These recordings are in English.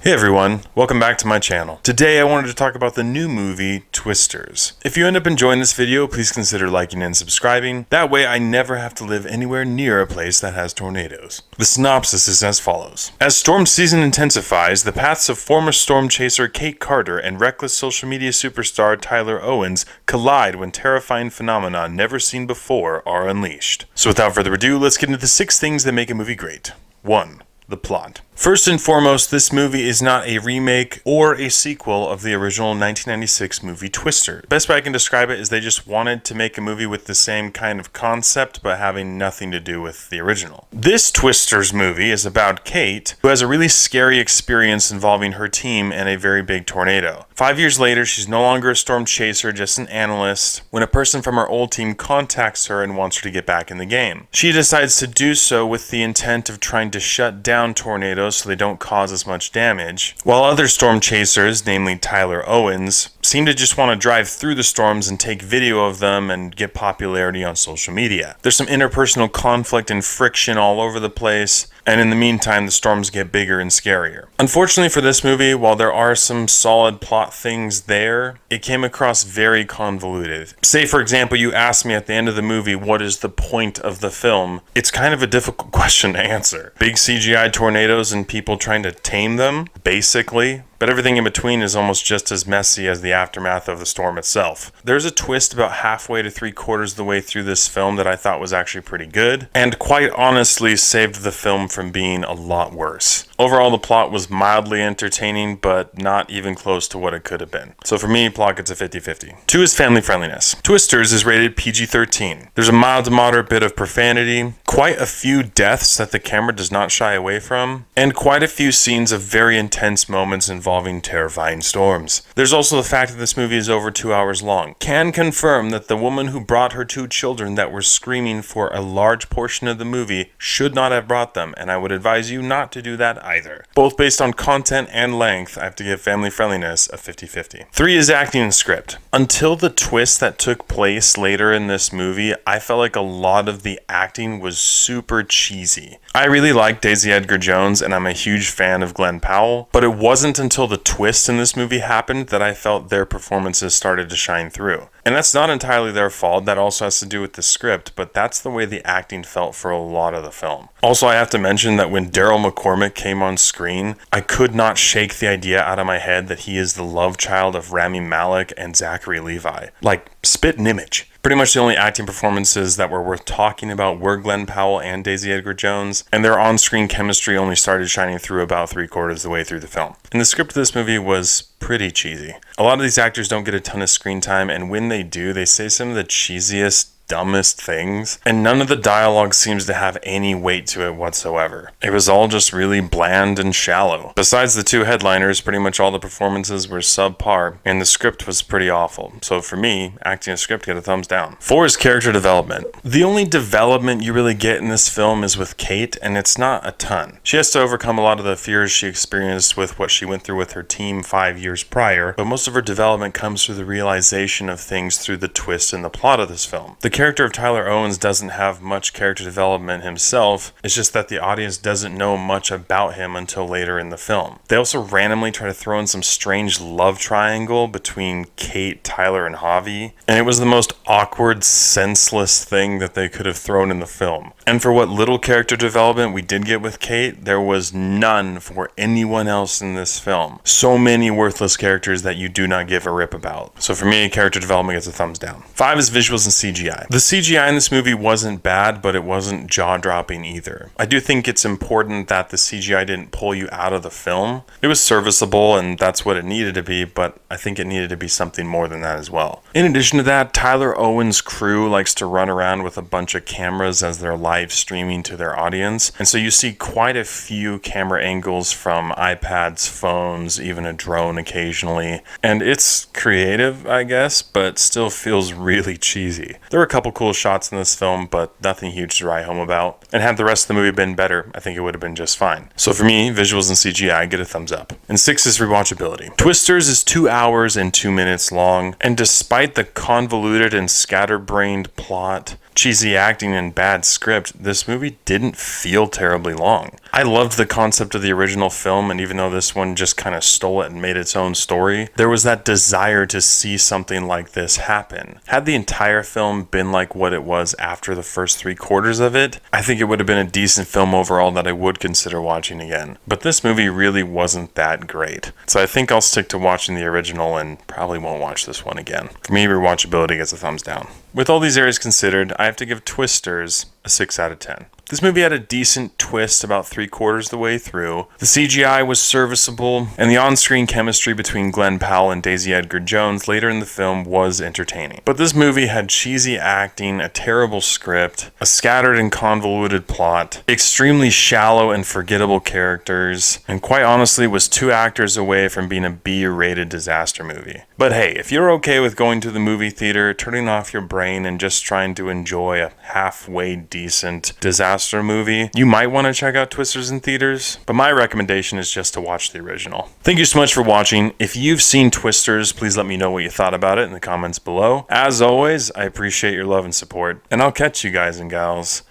Hey everyone, welcome back to my channel. Today I wanted to talk about the new movie, Twisters. If you end up enjoying this video, please consider liking and subscribing. That way I never have to live anywhere near a place that has tornadoes. The synopsis is as follows. As storm season intensifies, the paths of former storm chaser Kate Carter and reckless social media superstar Tyler Owens collide when terrifying phenomena never seen before are unleashed. So without further ado, let's get into the 6 things that make a movie great. 1. The plot. First and foremost, this movie is not a remake or a sequel of the original 1996 movie Twister. The best way I can describe it is they just wanted to make a movie with the same kind of concept but having nothing to do with the original. This Twisters movie is about Kate, who has a really scary experience involving her team and a very big tornado. 5 years later, she's no longer a storm chaser, just an analyst, when a person from her old team contacts her and wants her to get back in the game. She decides to do so with the intent of trying to shut down tornadoes so they don't cause as much damage, while other storm chasers, namely Tyler Owens, seem to just want to drive through the storms and take video of them and get popularity on social media. There's some interpersonal conflict and friction all over the place, and in the meantime, the storms get bigger and scarier. Unfortunately for this movie, while there are some solid plot things there, it came across very convoluted. Say, for example, you ask me at the end of the movie, what is the point of the film? It's kind of a difficult question to answer. Big CGI tornadoes and people trying to tame them, basically. But everything in between is almost just as messy as the aftermath of the storm itself. There's a twist about halfway to 3/4 of the way through this film that I thought was actually pretty good, and quite honestly saved the film from being a lot worse. Overall, the plot was mildly entertaining, but not even close to what it could have been. So for me, plot gets a 50-50. 2 is family friendliness. Twisters is rated PG-13. There's a mild to moderate bit of profanity, quite a few deaths that the camera does not shy away from, and quite a few scenes of very intense moments involving terrifying storms. There's also the fact that this movie is over 2 hours long. Can confirm that the woman who brought her 2 children that were screaming for a large portion of the movie should not have brought them, and I would advise you not to do that either. Both based on content and length, I have to give family friendliness a 50-50. 3 is acting and script. Until the twist that took place later in this movie, I felt like a lot of the acting was super cheesy. I really like Daisy Edgar Jones, and I'm a huge fan of Glen Powell, but it wasn't until the twist in this movie happened that I felt their performances started to shine through. And that's not entirely their fault, that also has to do with the script, but that's the way the acting felt for a lot of the film. Also, I have to mention that when Daryl McCormick came on screen, I could not shake the idea out of my head that he is the love child of Rami Malek and Zachary Levi. Like, spit an image. Pretty much the only acting performances that were worth talking about were Glen Powell and Daisy Edgar Jones, and their on-screen chemistry only started shining through about 3/4 of the way through the film. And the script of this movie was pretty cheesy. A lot of these actors don't get a ton of screen time, and when they do, they say some of the cheesiest, dumbest things, and none of the dialogue seems to have any weight to it whatsoever. It was all just really bland and shallow. Besides the 2 headliners, pretty much all the performances were subpar, and the script was pretty awful. So for me, acting and script get a thumbs down. 4 is character development. The only development you really get in this film is with Kate, and it's not a ton. She has to overcome a lot of the fears she experienced with what she went through with her team 5 years prior, but most of her development comes through the realization of things through the twist in the plot of this film. The character of Tyler Owens doesn't have much character development himself, it's just that the audience doesn't know much about him until later in the film. They also randomly try to throw in some strange love triangle between Kate, Tyler, and Javi, and it was the most awkward, senseless thing that they could have thrown in the film. And for what little character development we did get with Kate, there was none for anyone else in this film. So many worthless characters that you do not give a rip about. So for me, character development gets a thumbs down. 5 is visuals and CGI. The CGI in this movie wasn't bad, but it wasn't jaw-dropping either. I do think it's important that the CGI didn't pull you out of the film. It was serviceable, and that's what it needed to be, but I think it needed to be something more than that as well. In addition to that, Tyler Owens' crew likes to run around with a bunch of cameras as they're live streaming to their audience, and so you see quite a few camera angles from iPads, phones, even a drone occasionally, and it's creative, I guess, but still feels really cheesy. There were a couple cool shots in this film, but nothing huge to write home about. And had the rest of the movie been better, I think it would have been just fine. So for me, visuals and CGI get a thumbs up. And 6 is rewatchability. Twisters is 2 hours and 2 minutes long, and despite the convoluted and scatterbrained plot, cheesy acting and bad script, this movie didn't feel terribly long. I loved the concept of the original film, and even though this one just kind of stole it and made its own story, there was that desire to see something like this happen. Had the entire film been like what it was after the first 3/4 of it, I think it would have been a decent film overall that I would consider watching again. But this movie really wasn't that great. So I think I'll stick to watching the original and probably won't watch this one again. For me, rewatchability gets a thumbs down. With all these areas considered, I have to give Twisters a 6 out of 10. This movie had a decent twist about 3/4 the way through. The CGI was serviceable, and the on-screen chemistry between Glen, Powell, and Daisy Edgar Jones later in the film was entertaining. But this movie had cheesy acting, a terrible script, a scattered and convoluted plot, extremely shallow and forgettable characters, and quite honestly was 2 actors away from being a B-rated disaster movie. But hey, if you're okay with going to the movie theater, turning off your brain, and just trying to enjoy a halfway decent disaster movie, you might want to check out Twisters in theaters, but my recommendation is just to watch the original. Thank you so much for watching. If you've seen Twisters, please let me know what you thought about it in the comments below. As always, I appreciate your love and support, and I'll catch you guys and gals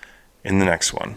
in the next one.